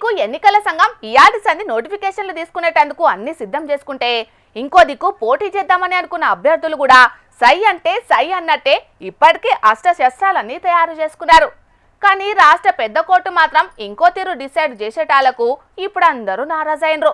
దిక్కు ఎన్నికల సంఘం ఇయాది సంధి నోటిఫికేషన్లు తీసుకునేటందుకు అన్ని సిద్ధం చేసుకుంటే ఇంకో దిక్కు పోటీ చేద్దామని అనుకున్న అభ్యర్థులు కూడా సై అంటే సై అన్నట్టే ఇప్పటికీ అష్టశస్త్రాలన్నీ తయారు చేసుకున్నారు. కానీ రాష్ట్ర పెద్ద కోర్టు మాత్రం ఇంకో తీరు డిసైడ్ చేసేటాలకు ఇప్పుడు అందరూ నారాజైనరు.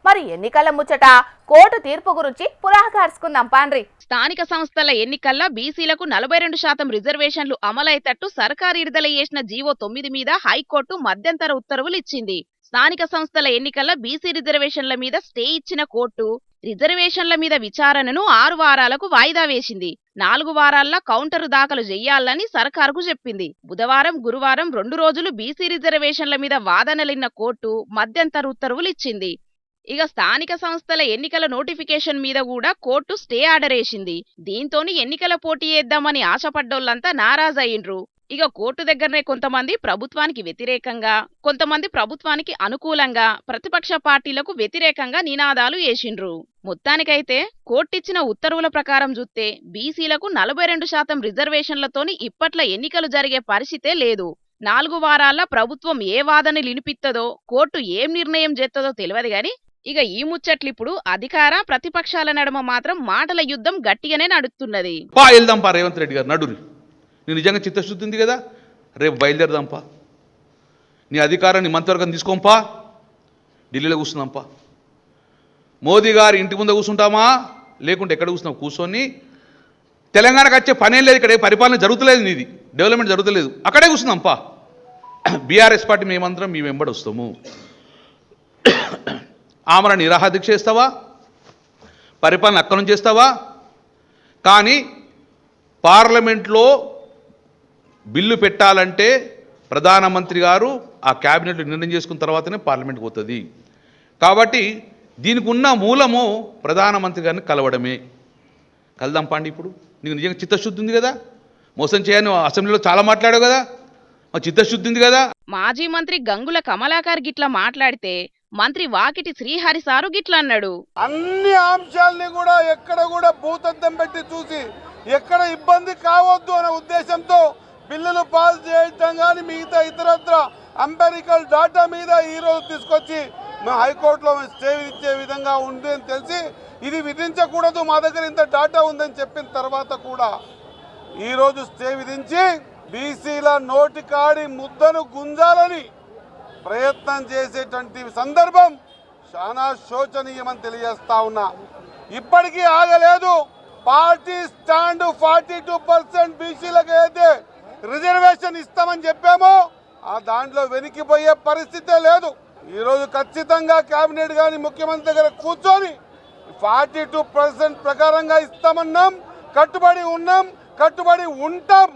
మరి ఎన్నికల ముచ్చట కోర్టు తీర్పు గురించి పురాగార్చుకుందాం పాండ్రి. స్థానిక సంస్థల ఎన్నికల్లో బీసీలకు 42% రిజర్వేషన్లు అమలయ్యేటట్టు సర్కారు విడుదల చేసిన జీవో 9 మీద హైకోర్టు మధ్యంతర ఉత్తర్వులు ఇచ్చింది. స్థానిక సంస్థల ఎన్నికల్లో బీసీ రిజర్వేషన్ల మీద స్టే ఇచ్చిన కోర్టు రిజర్వేషన్ల మీద విచారణను 6 వారాలకు వాయిదా వేసింది. 4 వారాల్లో కౌంటర్ దాఖలు చేయాలని సర్కారుకు చెప్పింది. బుధవారం, గురువారం 2 రోజులు బీసీ రిజర్వేషన్ల మీద వాదనలిన్న కోర్టు మధ్యంతర ఉత్తర్వులు ఇచ్చింది. ఇక స్థానిక సంస్థల ఎన్నికల నోటిఫికేషన్ మీద కూడా కోర్టు స్టే ఆర్డర్ వేసింది. దీంతోని ఎన్నికల పోటీ చేద్దామని ఆశపడ్డోళ్లంతా నారాజయ్యిండ్రు. ఇక కోర్టు దగ్గరనే కొంతమంది ప్రభుత్వానికి వ్యతిరేకంగా, కొంతమంది ప్రభుత్వానికి అనుకూలంగా, ప్రతిపక్ష పార్టీలకు వ్యతిరేకంగా నినాదాలు చేసిండ్రు. మొత్తానికైతే కోర్టిచ్చిన ఉత్తర్వుల ప్రకారం చూస్తే బీసీలకు 42% రిజర్వేషన్లతోని ఇప్పట్ల ఎన్నికలు జరిగే పరిస్థితే లేదు. 4 వారాల్లో ప్రభుత్వం ఏ వాదనలు వినిపిస్తుందో, కోర్టు ఏం నిర్ణయం చేస్తుందో తెలియదు గాని ఇక ఈ ముచ్చట్లిప్పుడు అధికార ప్రతిపక్షాల నడుమ మాత్రం మాటల యుద్ధం గట్టిగానే నడుస్తున్నది. వెళ్దాంపా రేవంత్ రెడ్డి గారు నడురి, నీ నిజంగా చిత్తశుద్ధి ఉంది కదా, రేపు బయలుదేరదాంపా, నీ అధికారాన్ని మంత్రివర్గం తీసుకోంపా, ఢిల్లీలో కూర్చుందాంపా. మోదీ గారు ఇంటి ముందు కూర్చుంటామా, లేకుంటే ఎక్కడ కూర్చున్నాం, కూర్చొని తెలంగాణకు వచ్చే పనేం లేదు, ఇక్కడ పరిపాలన జరుగుతలేదు, నీది డెవలప్మెంట్ జరుగుతలేదు, అక్కడే కూర్చుందాంపా. బీఆర్ఎస్ పార్టీ మేమందరం మీ వెంబడి వస్తాము. ఆమరణ నిరాహార దీక్ష చేస్తావా, పరిపాలన అక్కడి నుంచి చేస్తావా, కానీ పార్లమెంట్లో బిల్లు పెట్టాలంటే ప్రధానమంత్రి గారు ఆ క్యాబినెట్లో నిర్ణయం చేసుకున్న తర్వాతనే పార్లమెంట్కి పోతుంది. కాబట్టి దీనికి ఉన్న మూలము ప్రధానమంత్రి గారిని కలవడమే. కలుదాం పాండి. ఇప్పుడు నీకు నిజంగా చిత్తశుద్ధి ఉంది కదా, మోసం చేయని అసెంబ్లీలో చాలా మాట్లాడావు కదా, మా చిత్తశుద్ధి ఉంది కదా. మాజీ మంత్రి గంగుల కమలాకర్ గిట్లా మాట్లాడితే మంత్రి వాకిటి శ్రీహరి సారు గిట్లా అన్నాడు. అన్ని అంశాలని కూడా ఎక్కడ కూడా భూతద్దం పెట్టి చూసి ఎక్కడ ఇబ్బంది కావద్దు అనే ఉద్దేశంతో బిల్లులు పాస్ చేయడం కానీ మిగతా ఇతరత్ర అంపెరికల్ డాటా మీద ఈరోజు తీసుకొచ్చి మేము హైకోర్టులో స్టే విధించే విధంగా ఉంది అని తెలిసి ఇది విధించకూడదు, మా దగ్గర ఇంత డాటా ఉందని చెప్పిన తర్వాత కూడా ఈరోజు స్టే విధించి బీసీల నోటికాడి ముద్దను గుంజాలని ప్రయత్నం చేసేటువంటి సందర్భం చాలా శోచనీయమని తెలియజేస్తా ఉన్నా. ఇప్పటికీ ఆగలేదు. పార్టీ స్టాండ్ 42% బీసీలకు అయితే రిజర్వేషన్ ఇస్తామని చెప్పామో ఆ దాంట్లో వెనికిపోయే పరిస్థితే లేదు. ఈరోజు ఖచ్చితంగా కేబినెట్ కానీ ముఖ్యమంత్రి దగ్గర కూర్చొని 42% ప్రకారంగా ఇస్తామన్నాం, కట్టుబడి ఉన్నాం, కట్టుబడి ఉంటాం.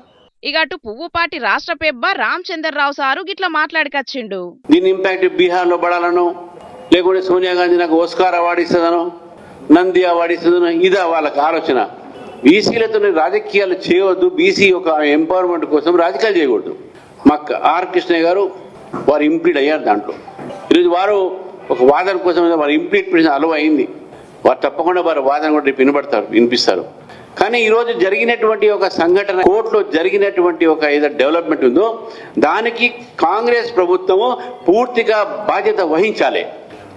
ఇక అటు పువ్వుపాటి రాష్ట్ర పెబ్బ రామచంద్రరావు సారు గిట్లా మాట్లాడుకొచ్చిండు. దీని ఇంపాక్ట్ బీహార్ లో పడాలను, లేకుంటే సోనియా గాంధీ నాకు ఓస్కార్ అవార్డు ఇస్తుందనో, నంది అవార్డు ఇస్తుందనో, ఇదా వాళ్ళకి ఆలోచన. బీసీలతో రాజకీయాలు చేయవద్దు, బీసీ ఒక ఎంపవర్మెంట్ కోసం రాజకీయాలు చేయకూడదు. మా ఆర్ కృష్ణయ్య గారు వారు ఇంప్లీడ్ అయ్యారు దాంట్లో. ఈరోజు వారు ఒక వాదన కోసం వారు ఇంప్లీడ్ అలవ్ అయింది. వారు తప్పకుండా వారి వాదన కూడా రేపు వినిపిస్తారు. కానీ ఈరోజు జరిగినటువంటి ఒక సంఘటన, కోర్టులో జరిగినటువంటి ఒక ఏదో డెవలప్మెంట్ ఉందో దానికి కాంగ్రెస్ ప్రభుత్వము పూర్తిగా బాధ్యత వహించాలి.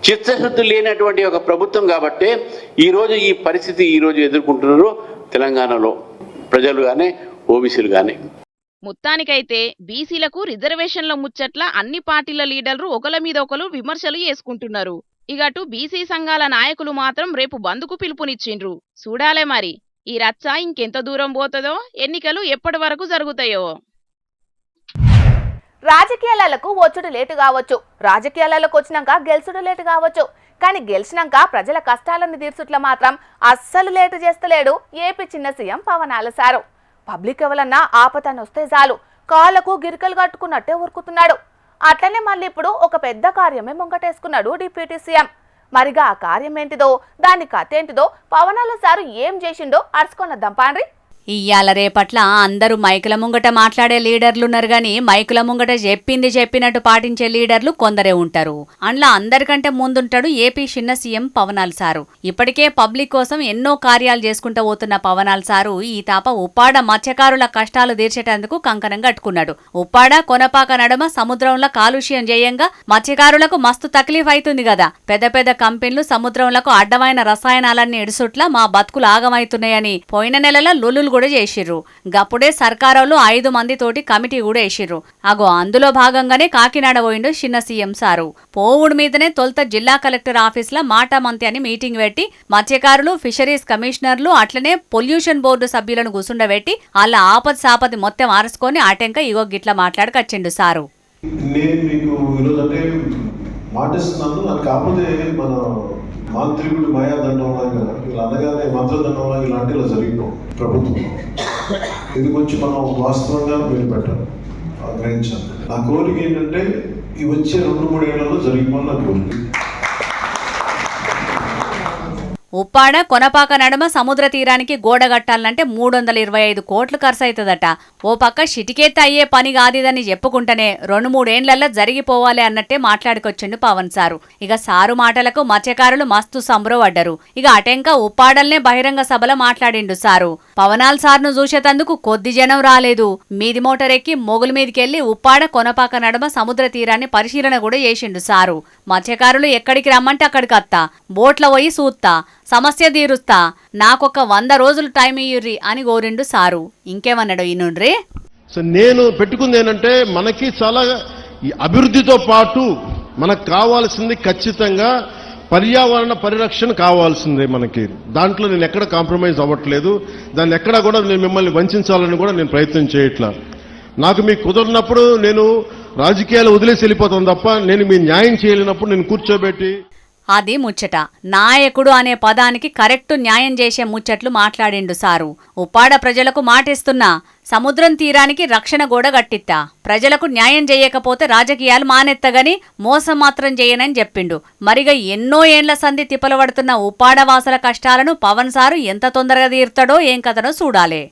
చిత్తశుద్ధి లేనటువంటి ఒక ప్రభుత్వం కాబట్టి ఈరోజు ఈ పరిస్థితి ఈరోజు ఎదుర్కొంటున్నారు తెలంగాణలో ప్రజలు కానీ ఓబీసీలు కానీ. మొత్తానికైతే బీసీలకు రిజర్వేషన్ల ముచ్చట్ల అన్ని పార్టీల లీడర్లు ఒకల మీద ఒకరు విమర్శలు చేసుకుంటున్నారు. ఇక అటు బీసీ సంఘాల నాయకులు మాత్రం రేపు బంద్కు పిలుపునిచ్చిండ్రు. చూడాలే మరి ఈ రచ్చ ఇంకెంత దూరం పోతుందో, ఎన్నికలు ఎప్పటి వరకు జరుగుతాయో. రాజకీయాలకు వచ్చుడు లేటు కావచ్చు, రాజకీయాలకు వచ్చినాక గెలుచుడు లేటు కావచ్చు, కానీ గెలిచినాక ప్రజల కష్టాలను తీర్చుట్ల మాత్రం అస్సలు లేటు చేస్తలేడు ఏపీ చిన్న సీఎం పవనాల సారు. పబ్లిక్ ఎవరన్నా ఆపతను వస్తే చాలు కాళ్ళకు గిరికలు కట్టుకున్నట్టే ఉరుకుతున్నాడు. అట్లనే మళ్ళీ ఇప్పుడు ఒక పెద్ద కార్యమే ముంగటేసుకున్నాడు డిప్యూటీ సీఎం. మరిగా ఆ కార్యం ఏంటిదో, దాని కథ ఏంటిదో, పవనాల సారు ఏం చేసిండో అరుచుకొనొద్దాం పాండ్రి. ఇయ్యాల రేపట్ల అందరూ మైకుల ముంగట మాట్లాడే లీడర్లున్నారు గాని మైకుల ముంగట చెప్పింది చెప్పినట్టు పాటించే లీడర్లు కొందరే ఉంటారు. అండ్లా అందరికంటే ముందుంటాడు ఏపీ చిన్న సీఎం పవనాల్ సారు. ఇప్పటికే పబ్లిక్ కోసం ఎన్నో కార్యాలు చేసుకుంటూ పోతున్న పవనాల్ సారు ఈ తాప ఉప్పాడ మత్స్యకారుల కష్టాలు తీర్చేటందుకు కంకణం కట్టుకున్నాడు. ఉప్పాడ కొనపాక నడుమ సముద్రంలో కాలుష్యం చేయంగా మత్స్యకారులకు మస్తు తక్లీఫ్ అవుతుంది కదా. పెద్ద పెద్ద కంపెనీలు సముద్రంలకు అడ్డమైన రసాయనాలన్నీ ఎడుసుట్లా మా బతుకులు ఆగమవుతున్నాయని పోయిన నెలలో లొల్లులు కూడా చేసిర్రు. గప్పుడే సర్కారోళ్ళు 5 మందితోటి కమిటీ కూడా వేసిర్రు. అగో అందులో భాగంగానే కాకినాడ పోయిండు చిన్న సీఎం సారు. పోవుడు మీదనే తొలుత జిల్లా కలెక్టర్ ఆఫీసులో మాట మంతి అని మీటింగ్ పెట్టి మత్స్యకారులు, ఫిషరీస్ కమిషనర్లు అట్లనే పొల్యూషన్ బోర్డు సభ్యులను కూసుండబెట్టి వాళ్ళ ఆపది సాపది మొత్తం ఆరుసుకొని ఆటంక ఇగో గిట్ల మాట్లాడకొచ్చిండు సారు. నేను మీకు ఈరోజు అంటే మాటిస్తున్నాను. నాకు కాకపోతే మన మాంత్రికుడు మాయాదండంలాగా ఇలా అనగానే మంత్రదండంలాగా ఇలాంటి ఇలా జరిగినాం ప్రభుత్వం. ఇది కొంచెం మనం వాస్తవంగా మీరు పెట్టాలి, గ్రహించాలి. నా కోరిక ఏంటంటే ఈ వచ్చే 2-3 ఏళ్లలో జరిగిపోయిన నా కోరిక. ఉప్పాడ కొనపాక నడుమ సముద్ర తీరానికి గోడ కట్టాలంటే 325 కోట్లు ఖర్చు అవుతుందట. ఓ పక్క షిటికేత్త అయ్యే పని కాదిదని చెప్పుకుంటేనే 2-3 ఏండ్లల్లో జరిగిపోవాలి అన్నట్టే మాట్లాడుకొచ్చిండు పవన్ సారు. ఇక సారు మాటలకు మత్స్యకారులు మస్తు సంబరపడ్డారు. ఇక అటెంక ఉప్పాడల్నే బహిరంగ సభలో మాట్లాడిండు సారు. పవనాల్ సార్ను చూసేతందుకు కొద్ది జనం రాలేదు. మీది మోటార్ ఎక్కి మొగుల మీదికెళ్లి ఉప్పాడ కొనపాక నడుమ సముద్ర తీరాన్ని పరిశీలన కూడా చేసిండు సారు. మత్స్యకారులు ఎక్కడికి రమ్మంటే అక్కడికి అత్తా, బోట్ల పోయి సూత్తా, సమస్య తీరుస్తా, నాకొక 100 రోజులు టైం ఇయ్యుర్రి అని కోరిండు సారు. ఇంకేమన్నాడు ఈనుండ్రి. సో నేను పెట్టుకుంది ఏంటంటే మనకి చాలా ఈ అభివృద్ధితో పాటు మనకు కావాల్సింది ఖచ్చితంగా పర్యావరణ పరిరక్షణ కావాల్సిందే మనకి. దాంట్లో నేను ఎక్కడ కాంప్రమైజ్ అవ్వట్లేదు. దాన్ని ఎక్కడా కూడా నేను మిమ్మల్ని వంచాలని కూడా నేను ప్రయత్నం చేయట్లా. నాకు మీకు కుదరినప్పుడు నేను రాజకీయాలు వదిలేసి వెళ్ళిపోతాను తప్ప నేను మీ న్యాయం చేయలేనప్పుడు నేను కూర్చోబెట్టి అది ముచ్చట. నాయకుడు అనే పదానికి కరెక్టు న్యాయం చేసే ముచ్చట్లు మాట్లాడిండు సారు. ఉప్పాడ ప్రజలకు మాటిస్తున్నా, సముద్రం తీరానికి రక్షణ గోడ గట్టిత్తా, ప్రజలకు న్యాయం చేయకపోతే రాజకీయాలు మానెత్తగని మోసం మాత్రం చేయనని చెప్పిండు. మరిగా ఎన్నో ఏండ్ల సంధి తిప్పలబడుతున్న ఉప్పాడ వాసుల కష్టాలను పవన్ సారు ఎంత తొందరగా తీర్తాడో ఏం కథనో చూడాలే.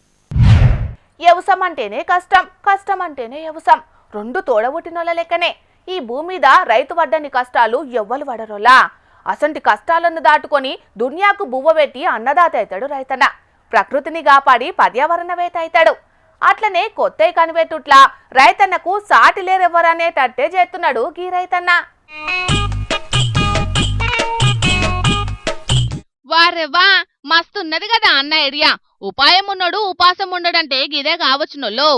వ్యవసాయం అంటేనే కష్టం, కష్టం అంటేనే వ్యవసాయం, 2 తోడబుట్టినోళ్ళ లెక్కనే. ఈ భూమి మీద రైతు పడ్డని కష్టాలు ఎవ్వరు పడరోలా. అసంటి కష్టాలను దాటుకొని దునియాకు బువ్వ పెట్టి అన్నదాత అవుతాడు రైతన్న. ప్రకృతిని కాపాడి పర్యావరణవేత్త అవుతాడు. అట్లనే కొత్త కనిపెట్టుట్లా రైతన్నకు సాటి లేరెవ్వరనేటట్టే చేస్తున్నాడు గీ రైతన్న. వారెవ్వా మస్తున్నది కదా అన్న ఐడియా. ఉపాయం ఉన్నోడు ఉపాసం ఉండడంటే గిదే కావచ్చునోల్లో.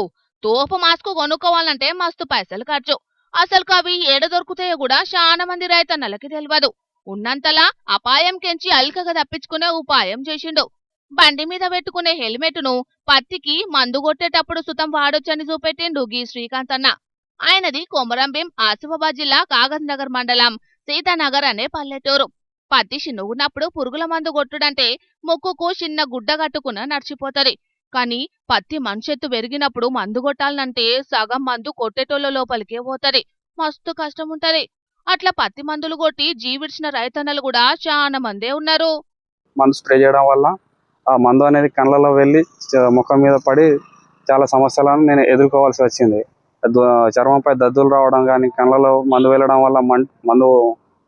తోపు మాస్కు కొనుక్కోవాలంటే మస్తు పైసలు ఖర్చు. అసలు అవి ఏడ దొరుకుతాయో కూడా చాలా మంది రైతన్నలకి తెలియదు. ఉన్నంతలా అపాయం కెంచి అల్కగా తప్పించుకునే ఉపాయం చేసిండు. బండి మీద పెట్టుకునే హెల్మెట్ను పత్తికి మందు కొట్టేటప్పుడు సుతం వాడొచ్చని చూపెట్టిండు గీ శ్రీకాంత్ అన్న. ఆయనది కొమరంభీం ఆసిఫాబాద్ జిల్లా కాగజ్ నగర్ మండలం సీతానగర్ అనే పల్లెటూరు. పత్తి చిన్నగున్నప్పుడు పురుగుల మందు కొట్టుడంటే ముక్కుకు చిన్న గుడ్డ కట్టుకున్న నడిచిపోతది. కాని పత్తి మనిషెత్తు పెరిగినప్పుడు మందు కొట్టాలంటే సగం మందు కొట్టేటోళ్ళ లోపలికే పోతది. మస్తు కష్టం ఉంటది. అట్లా పత్తి మందులు కొట్టి జీవిడ్చిన రైతన్నలు కూడా చాలా మందే ఉన్నారు. మందు స్ప్రే చేయడం వల్ల ఆ మందు అనేది కళ్ళలో వెళ్ళి ముఖం మీద పడి చాలా సమస్యలను నేను ఎదుర్కోవాల్సి వచ్చింది. చర్మంపై దద్దులు రావడం కానీ, కళ్ళలో మందు వెళ్ళడం వల్ల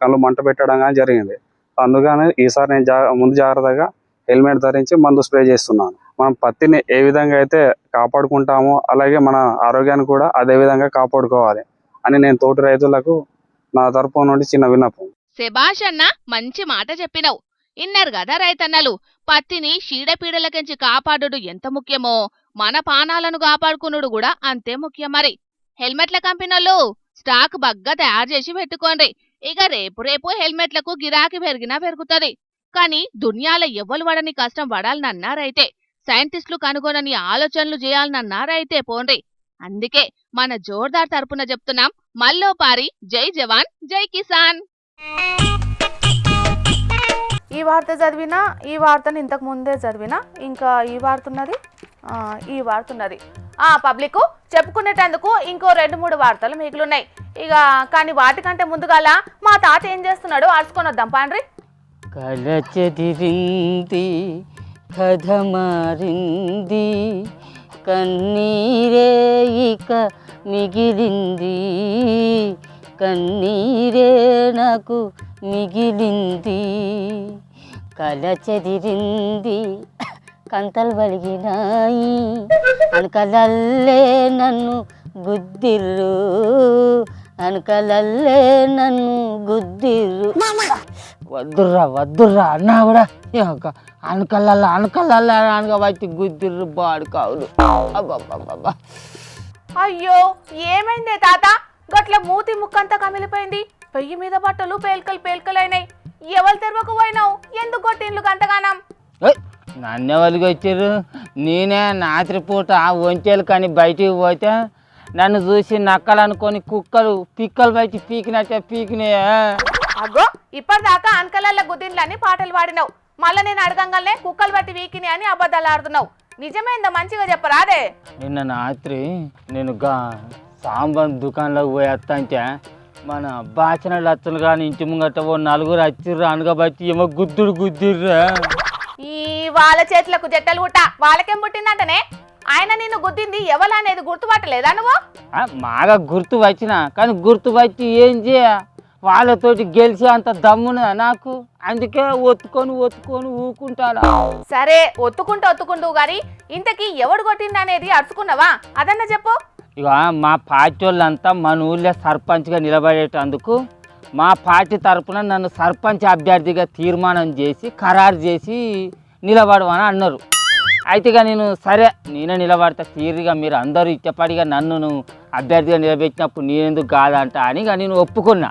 కళ్ళు మంట పెట్టడం కానీ జరిగింది. అందుకని ఈసారి నేను ముందు జాగ్రత్తగా హెల్మెట్ ధరించి మందు స్ప్రే చేస్తున్నాను. మనం పత్తిని ఏ విధంగా అయితే కాపాడుకుంటామో అలాగే మన ఆరోగ్యాన్ని కూడా అదే విధంగా కాపాడుకోవాలి అని నేను తోటి రైతులకు నా తరపు నుండి చిన్న విన్నపం. శభాష్ అన్న, మంచి మాట చెప్పినవు. ఇన్నారు కదా రైతన్నలు, పత్తిని చీడపీడలకెంచి కాపాడుడు ఎంత ముఖ్యమో మన పానాలను కాపాడుకునుడు కూడా అంతే ముఖ్యం. మరి హెల్మెట్ల కంపెనీలు స్టాక్ బగ్గా తయారు చేసి పెట్టుకోండి. ఇక రేపు హెల్మెట్లకు గిరాకీ పెరిగినా పెరుగుతుంది. కానీ దునియాల ఎవ్వలు పడని కష్టం పడాలనన్నారైతే, సైంటిస్టులు కనుగొనని ఆలోచనలు చేయాలనన్నారైతే పోండి. అందుకే మన జోర్దార్ తరపున చెప్తున్నాం, మల్లోపారి జై జవాన్ జై కిసాన్. ఈ వార్త చదివినా, ఈ వార్తను ఇంతకు ముందే చదివినా, ఇంకా ఈ వార్తున్నది పబ్లిక్ చెప్పుకునేటందుకు ఇంకో 2-3 వార్తలు మిగిలిన్నాయి. ఇక కానీ వాటికంటే ముందుగాల మా తాత ఏం చేస్తున్నాడు అరుచుకొని వద్దాం పాండ్రి. కలచెదిరింది కథ మారింది కన్నీరే ఇక మిగిలింది కన్నీరే నాకు మిగిలింది కల చెదిరింది కంతలు వలిగినాయి అనకలల్లే నన్ను గుద్దిర్రు అనకలల్లే నన్ను గుద్దిర్రు వద్దుర్రా అన్నా కూడా అనకలల్ల అనక వచ్చి గుద్దిర్రు బాడు కావులు అబ్బబ్బబ్బబ్బా. అయ్యో ఏమైందే తాత గట్ల మూతి ముక్కంతా కమిలిపోయింది పెయ్యి మీద బట్టలు పేల్కలైనాయి ఎవరు తెరవకు పోయినావు ఎందుకు కొట్టిండ్లు గంతగానం నన్నే వాళ్ళకి వచ్చారు నేనే రాత్రిపూట వంచేలు కానీ బయటికి పోతే నన్ను చూసి నక్కలు అనుకొని కుక్కలు పిక్కలు బయట పీకినట్టే పీకినాయా. అగ్గో ఇప్పటిదాకా అంకలల్ల గుద్దిండ్లని పాటలు పాడినావు మళ్ళీ నేను అడగంగానే కుక్కలు బట్టి వీకిని అని అబద్ధాలు ఆడుతున్నావు నిజమేందా మంచిగా చెప్పరాదే. నిన్న రాత్రి నేను సాంబార్ దుకాణంలోకి పోయేస్తా మన బాచిన లచ్చలు కానీ ఇంటి ముంగట ఓ నలుగురు వచ్చిర్రు అనగబట్టి ఏమో గుద్దిర్రా. ఈ వాళ్ళ చేతులకు జట్టలు పుట్ట వాళ్ళకేం పుట్టిందంటనే ఆయన నిన్ను గుద్దింది ఎవరనేది గుర్తుపట్టలేదా నువ్వు? బాగా గుర్తు వచ్చిన కానీ గుర్తు వచ్చి ఏం చేయ వాళ్ళతోటి గెలిచి అంత దమ్మున నాకు అందుకే ఒత్తుకొని ఊకుంటాను. సరే ఒత్తుకుంటూ గాని ఇంతకీ ఎవడు కొట్టిందనేది అరుచుకున్నావా అదన్నా చెప్పు. ఇక మా పార్టీ వాళ్ళంతా మన ఊళ్ళో సర్పంచ్గా నిలబడేటందుకు మా పార్టీ తరఫున నన్ను సర్పంచ్ అభ్యర్థిగా తీర్మానం చేసి ఖరారు చేసి నిలబడమని అన్నారు. అయితే ఇక నేను సరే నేనే నిలబడతా తీరిగా మీరు అందరూ ఇచ్చపడిగా నన్ను అభ్యర్థిగా నిలబెట్టినప్పుడు నేనెందుకు కాదంట అని ఇక నేను ఒప్పుకున్నా.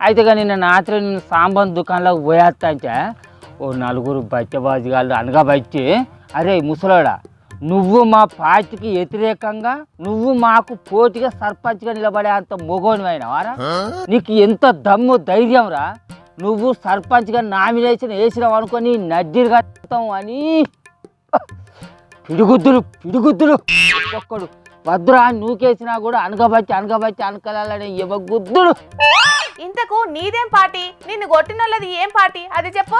అయితే ఇక నిన్న రాత్రి నేను సాంబార్ దుకాణంలోకి పోయేస్తా అంటే ఓ నలుగురు బట్టబాజుగాళ్ళు అనగబట్టి అరే ముసలోడా నువ్వు మా పార్టీకి వ్యతిరేకంగా నువ్వు మాకు పోటీగా సర్పంచ్గా నిలబడే అంత మొగోనివైనవారా నీకు ఎంత దమ్ము ధైర్యం రా నువ్వు సర్పంచ్గా నామినేషన్ వేసినావు అనుకొని నడ్డిరుగా అని పిడుగుద్దులు ఒక్కొక్కడు వద్దురా నూకేసినా కూడా అనగబట్టి అనకలాలని ఇవ్వగుద్దుడు. ఇంతకు నీదేం పార్టీ నిన్ను కొట్టినోళ్ళది ఏం పార్టీ అది చెప్పు.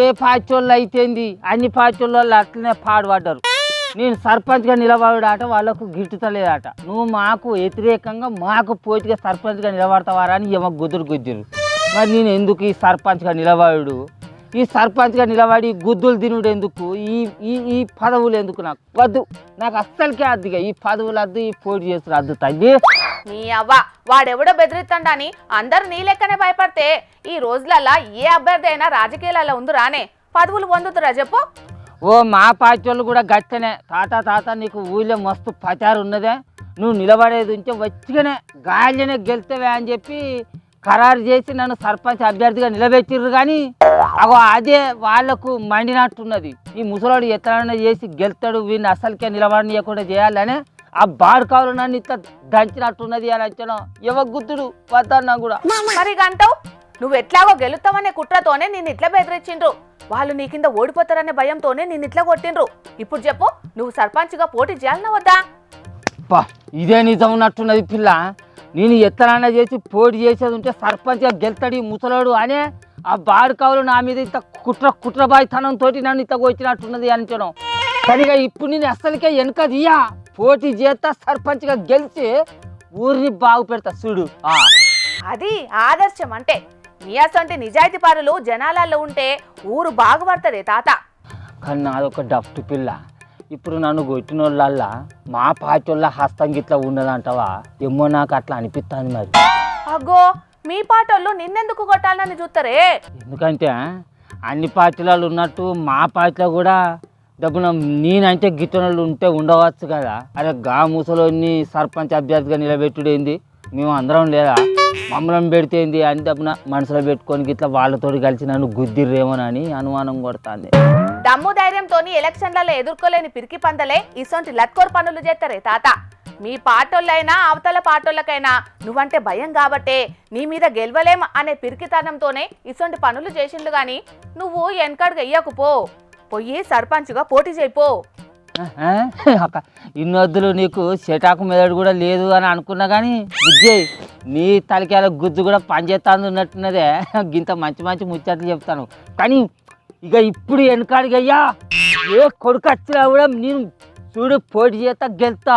ఏ పార్టీ వాళ్ళు అయితేంది అన్ని పార్టీ వాళ్ళు అట్లనే పాడుపడ్డారు. నేను సర్పంచ్గా నిలబడాట వాళ్ళకు గిట్టుతలేదట నువ్వు మాకు వ్యతిరేకంగా మాకు పోటీగా సర్పంచ్గా నిలబడతావారా అని ఏమో గుద్దురు. మరి నేను ఎందుకు ఈ సర్పంచ్గా నిలబడు ఈ సర్పంచ్గా నిలబడి గుద్దులు తినుడు ఎందుకు ఈ పదవులు ఎందుకు నాకు వద్దు నాకు అస్సలకే అద్దుగా ఈ పదవులు వద్దు ఈ పోటీ చేస్తారు అద్దు తగ్గి. నీ అవ్వ వాడెవడో బెదిరిస్తాడని అందరు నీ లెక్కనే భయపడితే ఈ రోజులల్లా ఏ అభ్యర్థి అయినా రాజకీయాలలో ఉంది రానే పదవులు పొందుతురా చెప్పు. ఓ మా పార్టీ వాళ్ళు కూడా గట్టనే తాత నీకు ఊళ్ళో మస్తు ప్రచారం ఉన్నదే నువ్వు నిలబడేది ఉంటే వచ్చిగానే గాలినే గెలుతావే అని చెప్పి ఖరారు చేసి నన్ను సర్పంచ్ అభ్యర్థిగా నిలబెట్టిర్రు. కానీ అగో అదే వాళ్లకు మండినట్టున్నది ఈ ముసలోడు ఎట్లైనా చేసి గెలుతాడు వీడిని అసలుకే నిలబడనీయకుండా చేయాలని ఆ బాడుకావులు నన్ను ఇట్లా దంచినట్టున్నది అని వచ్చాను ఎవరు గుర్తుడు వద్దన్నా కూడా. మరి గంటావు నువ్వు ఎట్లాగో గెలుస్తావనే కుట్రతోనే నిన్ను ఇట్లా బెదిరించిండ్రు వాళ్ళు నీ కింద ఓడిపోతారనే భయంతోనే నిన్ను ఇట్లా కొట్టిండ్రు. ఇప్పుడు చెప్పు నువ్వు సర్పంచ్గా పోటీ చేయాలన్నా వద్దా? ఇదే నిజం ఉన్నట్టున్నది పిల్ల నేను ఎత్తనైనా చేసి పోటీ చేసేది ఉంటే సర్పంచ్గా గెలుతాడు ఈ ముసలోడు అనే ఆ బాడుకావులు నా మీద ఇంత కుట్రబాయితనంతో నన్ను ఇంత వచ్చినట్టున్నది అంచడం. సరిగా ఇప్పుడు నేను అసలుకే వెనక దియా పోటీ చేస్తా సర్పంచ్గా గెలిచి ఊరిని బాగు పెడతా చూడు. అది ఆదర్శం అంటే నీ అసంటి నిజాయితీ పరులు జనాలలో ఉంటే ఊరు బాగుపడుతుంది తాత. కానీ నాదొక డఫ్ట్ పిల్ల ఇప్పుడు నన్ను కొట్టిన వాళ్ళల్లా మా పార్టీ వాళ్ళ హస్తం గిట్లా ఉన్నదంటావా ఏమో నాకు అట్లా అనిపిస్తుంది. మరి అగ్గో మీ పాటోళ్ళు నిన్నెందుకు కొట్టాలని చూస్తారే? ఎందుకంటే అన్ని పార్టీలలో ఉన్నట్టు మా పార్టీలో కూడా డబ్బున నేనంటే గిట్టనోళ్ళు ఉంటే ఉండవచ్చు కదా. అరే గా ముసలోని సర్పంచ్ అభ్యర్థిగా నిలబెట్టుడేంది మేము అందరం లేదా మమ్మల్ని పెడితేంది అని డబ్బున మనసులో పెట్టుకొని గిట్లా వాళ్ళతో కలిసి నన్ను గుద్దిర్రేమోనని అనుమానం కొడుతుంది. దమ్ము ధైర్యంతో ఎలక్షన్లలో ఎదుర్కోలేని పిరికి పందలే ఇసొంటి లత్కోర్ పనులు చేస్తారే తాత. మీ పాటోళ్ళైనా అవతల పాటోళ్ళకైనా నువ్వంటే భయం కాబట్టే నీ మీద గెలవలేం అనే పిరికితనంతోనే ఇసొంటి పనులు చేసిండు. గాని నువ్వు వెనకడుగు వెయ్యకుపో పోయి సర్పంచ్గా పోటీ చేయిపో. ఇన్నొద్దులు నీకు చెటాకు మెదడు కూడా లేదు అని అనుకున్నా కానీ విజయ్ నీ తలకాయల గుజ్జు కూడా పనిచేస్తాను ఉన్నట్టున్నదే గింత మంచి ముచ్చట్లు చెప్తాను. కానీ ఇక ఇప్పుడు వెనకాడికి అయ్యా ఏ కొడుకు వచ్చినా కూడా నేను చూడు పోటీ చేస్తా గెలుతా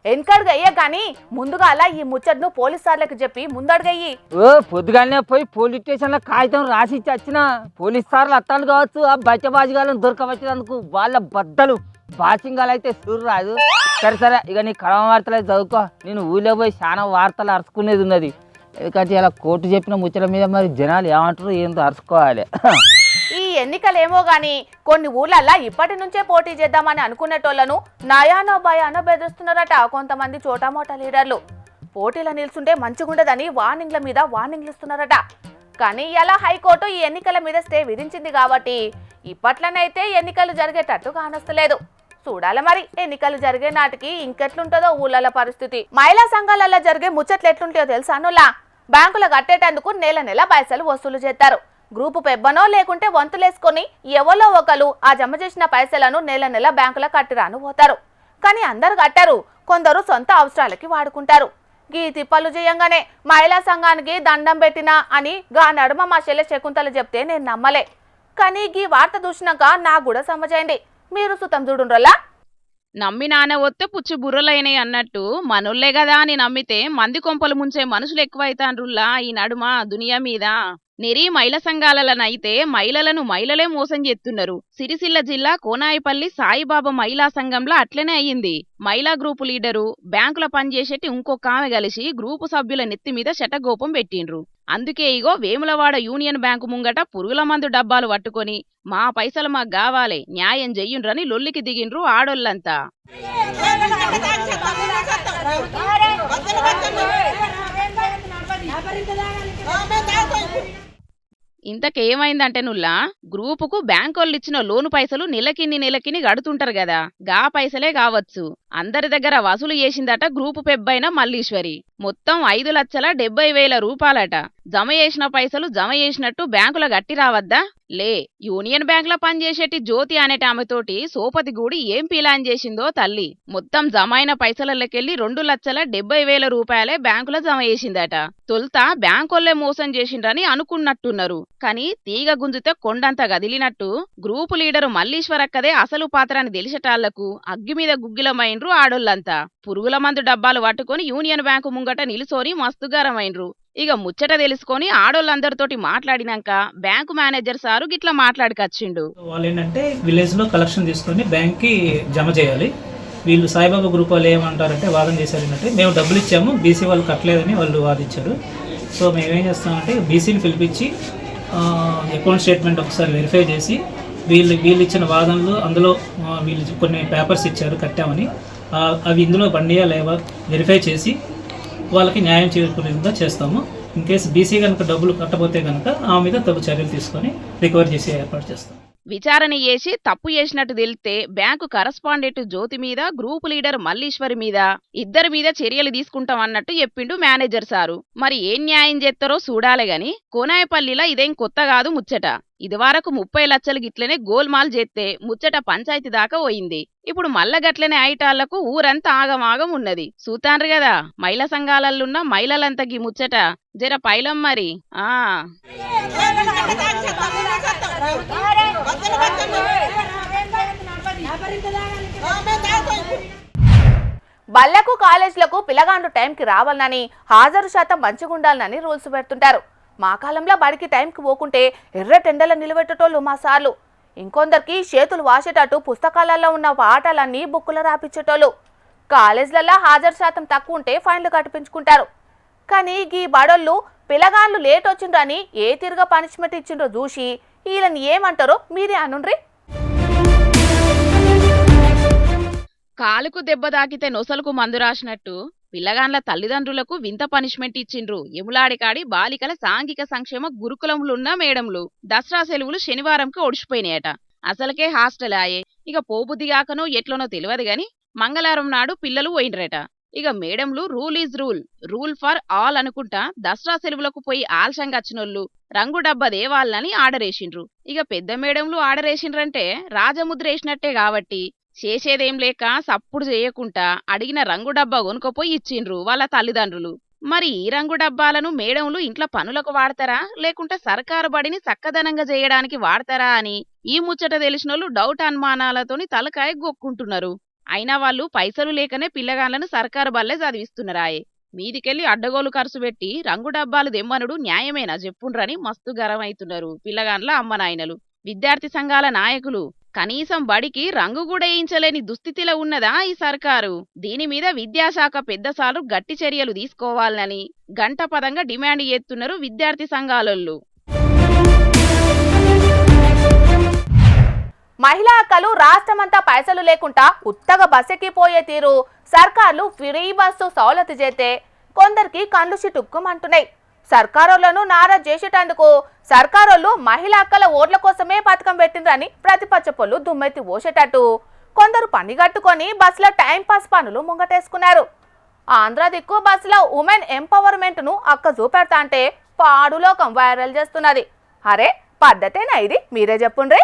వెనకడుగు అయ్యే కానీ ముందుగా అలా ఈ ముచ్చట్ను పోలీస్ సార్లకు చెప్పి ముందడుగయ్యి. ఓ పొద్దుగానే పోయి పోలీస్ స్టేషన్ లో కాగితం రాసి ఇచ్చి వచ్చిన పోలీస్ సార్లు అత్తాను కావచ్చు ఆ బచ్చబాజిగాలను దొరకవచ్చినందుకు వాళ్ళ బద్దలు బాసింగాలు అయితే చూడు రాదు. సరే సరే ఇక నీ కడమ వార్తలు అయితే చదువుకో. నేను ఊళ్ళో పోయి చాలా వార్తలు అరుచుకునేది ఉన్నది. ఎందుకంటే ఇలా కోర్టు చెప్పిన ముచ్చల మీద మరి జనాలు ఏమంటారు ఏందో అరుచుకోవాలి. ఈ ఎన్నికలేమో గాని కొన్ని ఊర్లల్లా ఇప్పటి నుంచే పోటీ చేద్దామని అనుకునేటోళ్లను నయానో భయానో బెదిరిస్తున్నారట కొంతమంది చోటామోటా లీడర్లు. పోటీలో నిల్చుంటే మంచిగుండదని వార్నింగ్ల మీద వార్నింగ్లు ఇస్తున్నారట. కానీ ఇలా హైకోర్టు ఈ ఎన్నికల మీద స్టే విధించింది కాబట్టి ఇప్పట్లోనైతే ఎన్నికలు జరిగేటట్టు కానొస్తలేదు. చూడాలి మరి ఎన్నికలు జరిగే నాటికి ఇంకెట్లుంటుందో ఊళ్ళ పరిస్థితి. మహిళా సంఘాలలో జరిగే ముచ్చట్లు ఎట్లుంటాయో తెలుసా అనులా? బ్యాంకులు కట్టేటందుకు నెల నెల పైసలు వసూలు చేస్తారు. గ్రూపు పెబ్బనో లేకుంటే వంతులేసుకొని ఎవరో ఒకరు ఆ జమ చేసిన పైసలను నెల నెల బ్యాంకులో కట్టిరాను పోతారు. కానీ అందరు కట్టారు, కొందరు సొంత అవసరాలకి వాడుకుంటారు. గీ తిప్పలు చేయంగానే మహిళా సంఘానికి దండం పెట్టినా అని గా నడుమ మా చెల్లె శకుంతల చెప్తే నేను నమ్మలే. కానీ గీ వార్త చూసినాక నాకు కూడా సమజైంది. మీరు సుతం చూడుండ్రలా? నమ్మి నాన్న వస్తే పుచ్చి బుర్రలైనవి అన్నట్టు మనోళ్లే కదా అని నమ్మితే మంది కొంపలు ముంచే మనుషులు ఎక్కువైతాండ్రుల్లా ఈ నడుమ దునియా మీద. నెరీ మహిళ సంఘాలనైతే మహిళలే మోసం చేస్తున్నారు. సిరిసిల్ల జిల్లా కోనాయిపల్లి సాయిబాబా మహిళా సంఘంలో అట్లనే అయ్యింది. మహిళా గ్రూపు లీడరు బ్యాంకుల పనిచేసేటి ఇంకొక ఆమె కలిసి గ్రూపు సభ్యుల నెత్తి మీద శటగోపం పెట్టిండ్రు. అందుకే ఇగో వేములవాడ యూనియన్ బ్యాంకు ముంగట పురుగుల మందు డబ్బాలు పట్టుకొని మా పైసలు మాకు కావాలి న్యాయం చెయ్యుండ్రని లొల్లికి దిగిండ్రు ఆడోళ్ళంతా. ఇంతకేమైందంటే నుల్లా గ్రూపుకు బ్యాంకోళ్ళు ఇచ్చిన లోను పైసలు నెలకిన్ని గడుతుంటారు కదా, గా పైసలే కావచ్చు. అందరి దగ్గర వసూలు చేసిందట గ్రూపు పెబ్బైన మల్లీశ్వరి. మొత్తం 5,70,000 రూపాయలట. జమ చేసిన పైసలు జమ చేసినట్టు బ్యాంకులో గట్టి రావద్దా? లే యూనియన్ బ్యాంకులో పనిచేసేటి జ్యోతి అనేట ఆమెతోటి సోపతి గూడి ఏం ప్లాన్ చేసిందో తల్లి. మొత్తం జమైన పైసలకెళ్ళి 2,70,000 రూపాయలే బ్యాంకులో జమ చేసిందట. తొలుత బ్యాంకోళ్లే మోసం చేసిండ్రని అనుకున్నట్టున్నారు. కానీ తీగ గుంజితే కొండంత గదిలినట్టు గ్రూపు లీడరు మల్లీశ్వరక్కదే అసలు పాత్రని తెలిసేటాళ్లకు అగ్గి మీద గుగ్గిలమైండ్రు ఆడోళ్ళంతా. పురుగుల మందు డబ్బాలు పట్టుకొని యూనియన్ బ్యాంకు ముంగట నిలుసోని మస్తుగారమైండ్రు. ఇక ముచ్చట తెలుసుకొని ఆడోళ్ళందరితోటి మాట్లాడినాక బ్యాంకు మేనేజర్ సారు గిట్లా మాట్లాడుకొచ్చిండు. వాళ్ళు ఏంటంటే విలేజ్ లో కలెక్షన్ తీసుకొని బ్యాంక్ కి జమ చేయాలి. వీళ్ళు సాయిబాబా గ్రూప్ వాళ్ళు ఏమంటారంటే వాదన చేశారు ఏంటంటే మేము డబ్బులు ఇచ్చాము బీసీ వాళ్ళు కట్టలేదని వాళ్ళు వాదించారు. సో మేమేం చేస్తామంటే బీసీని పిలిపించి అకౌంట్ స్టేట్మెంట్ ఒకసారి వెరిఫై చేసి వీళ్ళు ఇచ్చిన వాదనలు అందులో వీళ్ళు కొన్ని పేపర్స్ ఇచ్చారు కట్టామని అవి ఇందులో బండియా లేవా వెరిఫై చేసి వాళ్ళకి న్యాయం చేకూరేలా చేస్తాము. ఇన్ కేసు బీసీ కనుక డబ్బులు కట్టబోతే కనుక ఆ మీద తగు చర్యలు తీసుకొని రికవర్ చేసే ఏర్పాటు చేస్తాం. విచారణ చేసి తప్పు చేసినట్టు తెలిస్తే బ్యాంకు కరస్పాండెంట్ జ్యోతి మీద గ్రూపు లీడర్ మల్లీశ్వరి మీద ఇద్దరి మీద చర్యలు తీసుకుంటాం అన్నట్టు చెప్పిండు మేనేజర్ సారు. మరి ఏం న్యాయం చేస్తారో చూడాలే గాని కోనాయపల్లిలా ఇదేం కొత్త కాదు ముచ్చట. ఇదివరకు 30 లక్షలు గిట్లనే గోల్మాల్ చేస్తే ముచ్చట పంచాయతీ దాకా పోయింది. ఇప్పుడు మల్ల గట్లనే ఐటాళ్లకు ఊరంతా ఆగమాగం ఉన్నది. చూతాండ్రు కదా మహిళా సంఘాలల్లున్న మహిళలంతా గీ ముచ్చట జర పైలం మరి. బళ్లకు కాలేజీలకు పిల్లగాండ్రు టైంకి రావాలని హాజరు శాతం మంచిగుండాలని రూల్స్ పెడుతుంటారు. మా కాలంలో బడికి టైంకి పోకుంటే ఎర్రటెండల నిలబెట్టేటోళ్ళు మా సార్లు. ఇంకొందరికి చేతులు వాసేటట్టు పుస్తకాలలో ఉన్న పాఠాలన్నీ బుక్కులో రాపించేటోళ్ళు. కాలేజీలలో హాజరు శాతం తక్కువ ఉంటే ఫైన్లు కట్టించుకుంటారు. కానీ ఈ బడోళ్ళు పిల్లగాండ్లు లేట్ వచ్చిండ్రని ఏ తిరుగా పనిష్మెంట్ ఇచ్చిండ్రో చూసి వీళ్ళని ఏమంటారో మీరే అనుండ్రి. కాలుకు దెబ్బ తాకితే నొసలుకు మందు రాసినట్టు పిల్లగాండ్ల తల్లిదండ్రులకు వింత పనిష్మెంట్ ఇచ్చిండ్రు ఎములాడికాడి బాలికల సాంఘిక సంక్షేమ గురుకులంలున్న మేడంలు. దసరా సెలవులు శనివారంకి ఒడిచిపోయినాయట. అసలకే హాస్టల్ ఆయే. ఇక పోబుద్దిగాకనో ఎట్లనో తెలియదు గాని మంగళవారం నాడు పిల్లలు పోయిండ్రట. ఇక మేడంలు rule is rule for all అనుకుంటా దసరా సెలవులకు పోయి ఆలస్యంగా వచ్చినోళ్ళు రంగు డబ్బా దేవాలని ఆర్డరేసిండ్రు. ఇక పెద్ద మేడంలు ఆర్డరేసిండ్రంటే రాజముద్ర వేసినట్టే కాబట్టి చేసేదేం లేక సప్పుడు చేయకుండా అడిగిన రంగు డబ్బా కొనుక్కపోయి ఇచ్చిండ్రు వాళ్ళ తల్లిదండ్రులు. మరి ఈ రంగు డబ్బాలను మేడంలు ఇంట్లో పనులకు వాడతారా లేకుంటే సర్కారు బడిని చక్కదనంగా చేయడానికి వాడతారా అని ఈ ముచ్చట తెలిసినోళ్ళు డౌట్ అనుమానాలతోని తలకాయ గొక్కుంటున్నారు. అయినా వాళ్ళు పైసలు లేకనే పిల్లగాళ్లను సర్కారు బల్లే చదివిస్తున్నారాయే. మీదికెళ్ళి అడ్డగోలు ఖర్చు పెట్టి రంగు డబ్బాలు దెమ్మనుడు న్యాయమేనా చెప్పుండ్రని మస్తు గరమైతున్నారు పిల్లగాండ్ల అమ్మ నాయనలు. విద్యార్థి సంఘాల నాయకులు కనీసం బడికి రంగు కూడా వేయించలేని దుస్థితిలో ఉన్నదా ఈ సర్కారు? దీని మీద విద్యాశాఖ పెద్దసార్లు గట్టి చర్యలు తీసుకోవాలని గంటపదంగా డిమాండ్ చేస్తున్నారు విద్యార్థి సంఘాలోళ్ళు. మహిళా అక్కలు రాష్ట్రమంతా పైసలు లేకుండా ఉత్తగా బస్సెక్కిపోయే తీరు సర్కార్లు ఫ్రీ బస్సు సౌలతి చేస్తే కొందరికి కళ్ళు చిటుక్కుమంటున్నాయి. సర్కారోళ్లను నారాజ్ చేసేటందుకు సర్కారోళ్లు మహిళా అక్కల ఓట్ల కోసమే పథకం పెట్టిందని ప్రతిపక్ష పొల్లు దుమ్మెత్తి పోసేటట్టు కొందరు పని కట్టుకొని బస్సులో టైంపాస్ పనులు ముంగటేసుకున్నారు. ఆంధ్ర దిక్కు బస్సులో ఉమెన్ ఎంపవర్మెంట్ ను అక్క చూపెడతా అంటే పాడులోకం వైరల్ చేస్తున్నది. అరే పద్ధతేనా ఇది? మీరే చెప్పుండ్రే.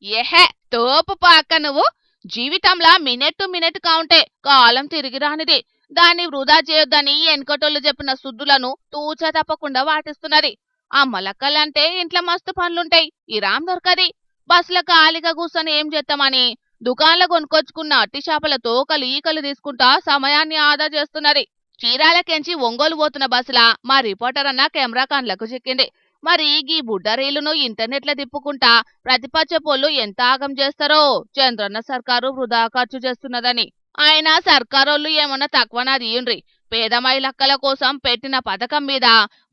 ఏహే తోపు పాక నువ్వు జీవితంలా మినిట్ కావుంటే కాలం తిరిగి రానిది. దాన్ని వృధా చేయొద్దని ఎన్కటోళ్ళు చెప్పిన సుద్దులను తూచా తప్పకుండా వాటిస్తున్నది. ఆ మలక్కలంటే ఇంట్లో మస్తు పనులుంటాయి, ఈ రామ్ దొరకది. బస్సులో ఖాళీగా కూర్చొని ఏం చేస్తామని దుకాణంలో కొనుక్కొచ్చుకున్న అట్టి చేపల తోకలు ఈకలు తీసుకుంటా సమయాన్ని ఆదా చేస్తున్నది. చీరాలకెంచి ఒంగోలు పోతున్న బస్సులా మా రిపోర్టర్ అన్న కెమెరా కన్లకు చిక్కింది. మరి ఈ బుడ్డరీలును ఇంటర్నెట్లో తిప్పుకుంటా ప్రతిపక్ష పోళ్ళు ఎంత ఆగం చేస్తారో చంద్రన్న సర్కారు వృధా ఖర్చు చేస్తున్నదని. ఆయన సర్కారోళ్ళు ఏమన్నా తక్కువనా తీయండ్రి. పేద మహిళక్కల కోసం పెట్టిన పథకం మీద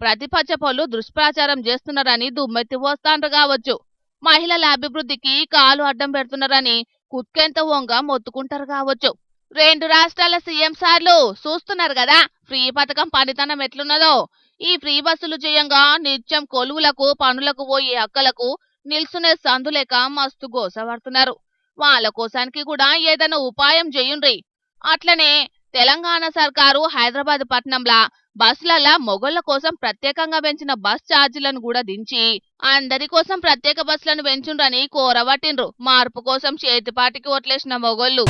ప్రతిపక్ష పోళ్ళు దుష్ప్రచారం చేస్తున్నారని దుమ్మెత్తి పోస్తాండ్రు కావచ్చు. మహిళల అభివృద్ధికి కాలు అడ్డం పెడుతున్నారని కుత్కెంత వంగ మొత్తుకుంటారు కావచ్చు. 2 రాష్ట్రాల సీఎం సార్లు చూస్తున్నారు కదా ఫ్రీ పథకం పనితనం ఎట్లున్నదో. ఈ ఫ్రీ బస్సులు చేయంగా నిత్యం కొలువులకు పనులకు పోయే అక్కలకు నిల్చునే సందులేక మస్తు గోసపడుతున్నారు. వాళ్ళ కోసానికి కూడా ఏదైనా ఉపాయం చేయుండ్రి. అట్లనే తెలంగాణ సర్కారు హైదరాబాద్ పట్టణంలా బస్సులలా మొగోళ్ల కోసం ప్రత్యేకంగా పెంచిన బస్ ఛార్జీలను కూడా దించి అందరి కోసం ప్రత్యేక బస్సులను పెంచుండ్రని కోరబట్టిండ్రు మార్పు కోసం చేతిపాటికి ఓట్లేసిన మొగోళ్ళు.